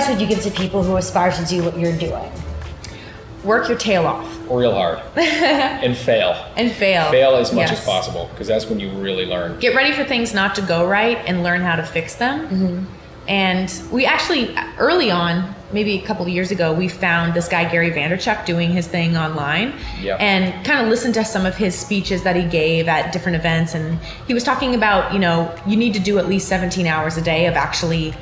advice would you give to people who aspire to do what you're doing? Work your tail off. Real hard. And fail. Fail as much as possible, because that's when you really learn. Get ready for things not to go right and learn how to fix them. Mm-hmm. And we actually, early on, maybe a couple of years ago, we found this guy, Gary Vaynerchuk, doing his thing online. Yep. And kind of listened to some of his speeches that he gave at different events. And he was talking about, you need to do at least 17 hours a day of actually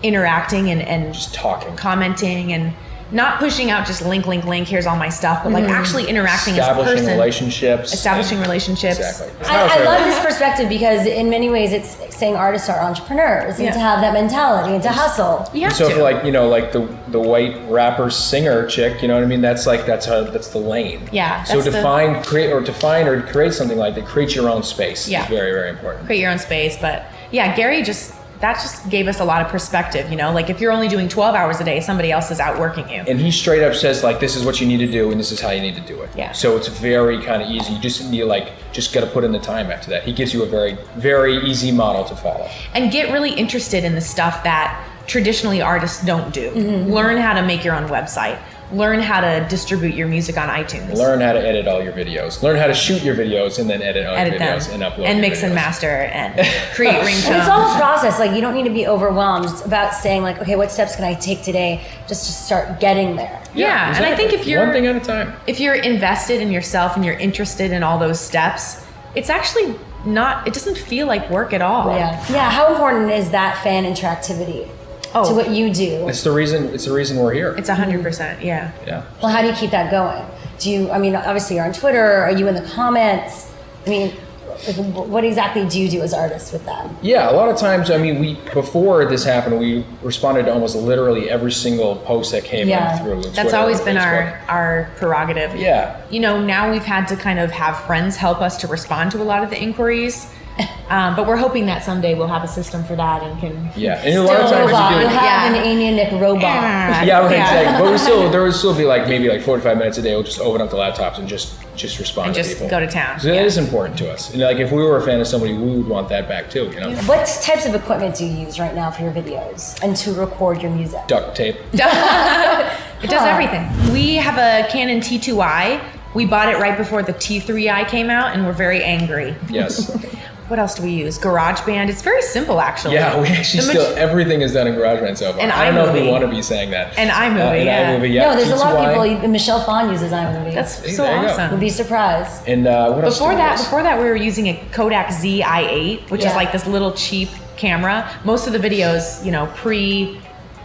interacting and just talking, commenting, and not pushing out just link, here's all my stuff, but like actually interacting as a person. Establishing relationships. Exactly. I love this perspective, because in many ways it's saying artists are entrepreneurs and to have that mentality and to hustle. You have so to. For like the white rapper singer chick, you know what I mean? That's the lane. Yeah. So define or create something like that. Create your own space. Yeah. Is very, very important. Create your own space. But yeah, Gary just gave us a lot of perspective, like if you're only doing 12 hours a day, somebody else is outworking you. And he straight up says, like, this is what you need to do and this is how you need to do it. Yeah. So it's very kind of easy. You just need just got to put in the time after that. He gives you a very, very easy model to follow. And get really interested in the stuff that traditionally artists don't do. Mm-hmm. Learn how to make your own website. Learn how to distribute your music on iTunes. Learn how to edit all your videos. Learn how to shoot your videos and then edit all your videos and upload and mix and master and create ringtones. And it's all a process. Like, you don't need to be overwhelmed. It's about saying, like, okay, what steps can I take today just to start getting there? Yeah, exactly. And I think if you're one thing at a time. If you're invested in yourself and you're interested in all those steps, it's actually it doesn't feel like work at all. Yeah. How important is that fan interactivity to what you do? It's the reason we're here. It's 100%. Yeah. Well, how do you keep that going? Obviously you're on Twitter. Are you in the comments? What exactly do you do as artists with that? Yeah, a lot of times, before this happened, we responded to almost literally every single post that came in through Twitter. That's always been our prerogative. Yeah. Now we've had to kind of have friends help us to respond to a lot of the inquiries. But we're hoping that someday we'll have a system for that and can. Yeah, and a lot of times you'll have an Amy and Nick robot. Exactly. But there would still be maybe 45 minutes a day. We'll just open up the laptops and just respond to people. And just go to town. So that is important to us. And if we were a fan of somebody, we would want that back too. What types of equipment do you use right now for your videos and to record your music? Duct tape. It does everything. We have a Canon T2i. We bought it right before the T3i came out, and we're very angry. Yes. What else do we use? GarageBand. It's very simple, actually. Yeah, we actually everything is done in GarageBand so far. And I don't know if we want to be saying that. And iMovie, No, there's a lot of people. Michelle Phan uses iMovie. That's so awesome. You'd be surprised. And what else? Before that, we were using a Kodak ZI8, which is like this little cheap camera. Most of the videos, pre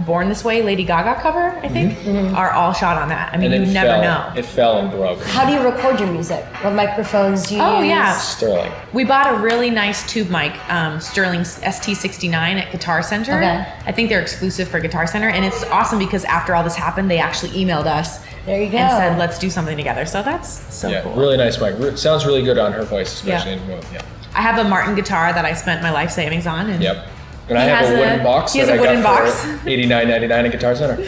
Born This Way, Lady Gaga cover, I think, are all shot on that. You never know. It fell and broke. How do you record your music? What microphones do you use? Oh, yeah. Sterling. We bought a really nice tube mic, Sterling ST69 at Guitar Center. Okay. I think they're exclusive for Guitar Center, and it's awesome because after all this happened, they actually emailed us. There you go. And said, let's do something together. So that's so cool. Really nice mic. Sounds really good on her voice, especially. I have a Martin guitar that I spent my life savings on. And And I have a wooden box that I got for $89.99 at Guitar Center.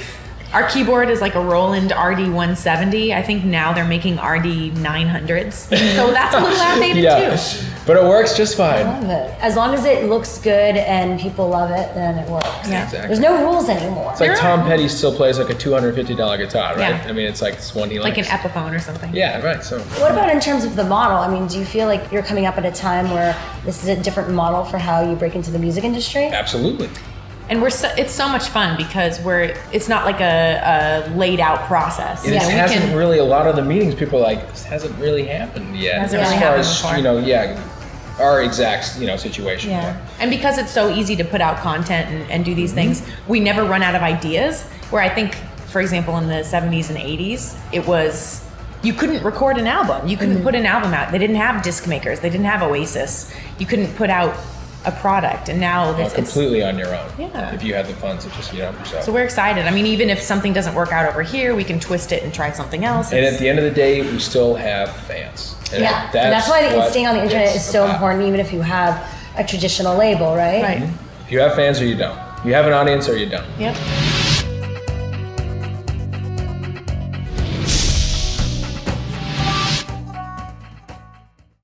Our keyboard is like a Roland RD170. I think now they're making RD900s. So that's a little outdated too. But it works just fine. I love it. As long as it looks good and people love it, then it works. Yeah. Exactly. There's no rules anymore. It's like Tom Petty still plays like a $250 guitar, right? Yeah. It's like it's one he likes. Like an Epiphone or something. Yeah, right. So. What about in terms of the model? Do you feel like you're coming up at a time where this is a different model for how you break into the music industry? Absolutely. And it's so much fun because it's not like a laid out process. It hasn't really, a lot of the meetings people are like, this hasn't really happened yet. As far as, our exact, situation. Yeah. And because it's so easy to put out content and do these things, we never run out of ideas. Where I think, for example, in the 70s and 80s, it was, you couldn't record an album. You couldn't put an album out. They didn't have disc makers. They didn't have Oasis. You couldn't put out a product, and now it's completely on your own. Yeah. If you have the funds to just yourself. So we're excited. Even if something doesn't work out over here, we can twist it and try something else. And at the end of the day, we still have fans. And that's why staying on the internet is so important, even if you have a traditional label, right? Right. If you have fans or you don't. You have an audience or you don't. Yep.